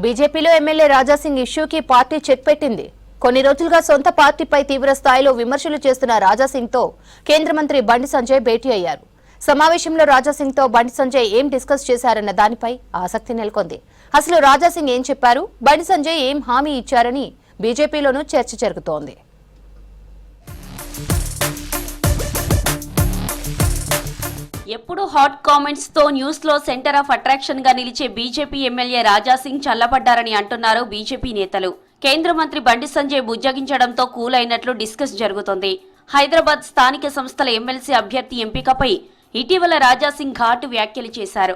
బీజేపీలో MLA Raja Singh ఇష్యూకి party check పెట్టింది. కొన్ని రోజులుగా సొంత పార్టీపై తీవ్ర స్థాయిలో విమర్శలు చేస్తున్న రాజాసింగ్తో కేంద్ర మంత్రి బండి సంజయ్ భేటీ అయ్యారు. సమావేశంలో రాజాసింగ్తో బండి సంజయ్ ఏం డిస్కస్ చేశారన్న దానిపై ఆసక్తి నెలకొంది. అసలు రాజాసింగ్ ఏం చెప్పారు, బండి సంజయ్ ఏం హామీ ఇచ్చారని బీజేపీలోనూ చర్చ జరుగుతోంది. ఎప్పుడు హాట్ కామెంట్స్ తో న్యూస్ లో సెంటర్ ఆఫ్ అట్రాక్షన్ గా నిలిచే బీజేపీ ఎమ్మెల్యే రాజాసింగ్ చల్లబడ్డారని అంటున్నారు బీజేపీ నేతలు. కేంద్ర మంత్రి బండి సంజయ్ బుజ్జగించడంతో కూల్ అయినట్లు డిస్కస్ జరుగుతోంది. హైదరాబాద్ స్థానిక సంస్థల ఎమ్మెల్సీ అభ్యర్థి ఎంపికపై ఇటీవల రాజాసింగ్ ఘాటు వ్యాఖ్యలు చేశారు.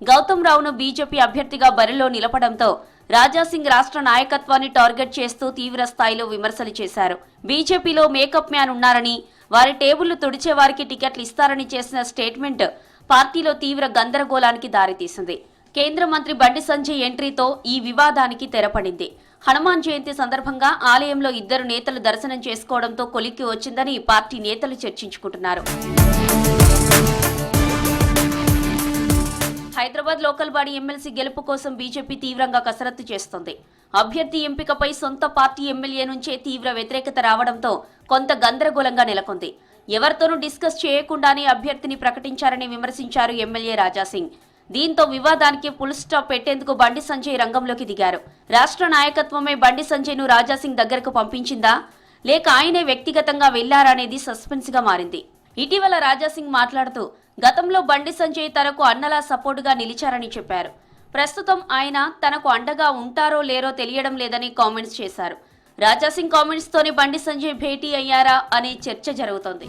గౌతమ్ రావును బీజేపీ అభ్యర్థిగా బరిలో నిలపడంతో రాజాసింగ్ రాష్ట్ర నాయకత్వాన్ని టార్గెట్ చేస్తూ తీవ్ర స్థాయిలో విమర్శలు చేశారు. బీజేపీలో మేకప్ మ్యాన్ ఉన్నారని, వారి టేబుళ్లు తుడిచే వారికి టికెట్లు ఇస్తారని చేసిన స్టేట్మెంట్ పార్టీలో తీవ్ర గందరగోళానికి దారితీసింది. కేంద్ర మంత్రి బండి సంజయ్ ఎంట్రీతో ఈ వివాదానికి తెరపడింది. హనుమాన్ జయంతి సందర్భంగా ఆలయంలో ఇద్దరు నేతలు దర్శనం చేసుకోవడంతో కొలిక్కి వచ్చిందని పార్టీ నేతలు చర్చించుకుంటున్నారు. హైదరాబాద్ లోకల్ బాడీ ఎమ్మెల్సీ గెలుపు కోసం బీజేపీ తీవ్రంగా కసరత్తు చేస్తోంది. అభ్యర్థి ఎంపికపై సొంత పార్టీ ఎమ్మెల్యే నుంచే తీవ్ర వ్యతిరేకత రావడంతో కొంత గందరగోళంగా నెలకొంది. ఎవరితోనూ డిస్కస్ చేయకుండానే అభ్యర్థిని ప్రకటించారని విమర్శించారు ఎమ్మెల్యే రాజాసింగ్. దీంతో వివాదానికి ఫుల్ స్టాప్ పెట్టేందుకు బండి సంజయ్ రంగంలోకి దిగారు. రాష్ట్ర నాయకత్వమే బండి సంజయ్ ను రాజాసింగ్ దగ్గరకు పంపించిందా, లేక ఆయనే వ్యక్తిగతంగా వెళ్లారనేది సస్పెన్స్ గా మారింది. ఇటీవల రాజాసింగ్ మాట్లాడుతూ గతంలో బండి సంజయ్ తనకు అన్నలా సపోర్టుగా నిలిచారని చెప్పారు. ప్రస్తుతం ఆయన తనకు అండగా ఉంటారో లేరో తెలియడం లేదని కామెంట్స్ చేశారు. రాజాసింగ్ కామెంట్స్ తోనే బండి సంజయ్ భేటీ అయ్యారా అనే చర్చ జరుగుతోంది.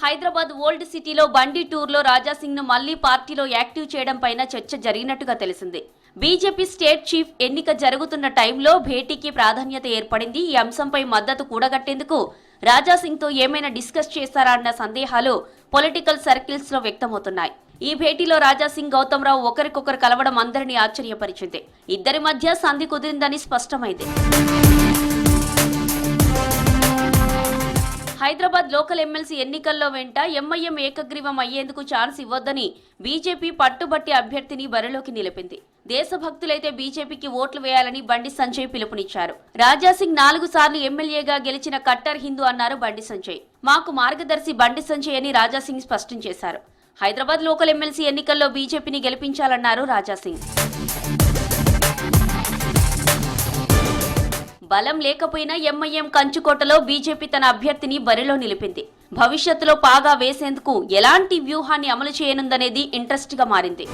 హైదరాబాద్ ఓల్డ్ సిటీలో బండి టూర్లో రాజాసింగ్ ను మళ్లీ పార్టీలో యాక్టివ్ చేయడం పైన చర్చ జరిగినట్టుగా తెలిసింది. బీజేపీ స్టేట్ చీఫ్ ఎన్నిక జరుగుతున్న టైంలో భేటీకి ప్రాధాన్యత ఏర్పడింది. ఈ అంశంపై మద్దతు కూడగట్టేందుకు రాజాసింగ్ తో ఏమైనా డిస్కస్ చేస్తారా అన్న సందేహాలు పొలిటికల్ సర్కిల్స్ లో వ్యక్తమవుతున్నాయి. ఈ భేటీలో రాజాసింగ్, గౌతమ్ రావు ఒకరికొకరు కలవడం అందరినీ ఆశ్చర్యపరిచింది. ఇద్దరి మధ్య సంధి కుదిరిందని స్పష్టమైంది. హైదరాబాద్ లోకల్ ఎమ్మెల్సీ ఎన్నికల్లో వెంట ఎంఐఎం ఏకగ్రీవం అయ్యేందుకు ఛాన్స్ ఇవ్వొద్దని బీజేపీ పట్టుబట్టి అభ్యర్థిని బరిలోకి నిలిపింది. దేశభక్తులైతే బీజేపీకి ఓట్లు వేయాలని బండి సంజయ్ పిలుపునిచ్చారు. రాజాసింగ్ 4 సార్లు ఎమ్మెల్యేగా గెలిచిన కట్టర్ హిందూ అన్నారు బండి సంజయ్. మాకు మార్గదర్శి బండి సంజయ్ అని రాజాసింగ్ స్పష్టం చేశారు. హైదరాబాద్ లోకల్ ఎమ్మెల్సీ ఎన్నికల్లో బీజేపీని గెలిపించాలన్నారు రాజాసింగ్. బలం లేకపోయినా ఎంఐఎం కంచుకోటలో బీజేపీ తన అభ్యర్థిని బరిలో నిలిపింది. భవిష్యత్తులో పాగా వేసేందుకు ఎలాంటి వ్యూహాన్ని అమలు చేయనుందనేది ఇంట్రెస్ట్ గా మారింది.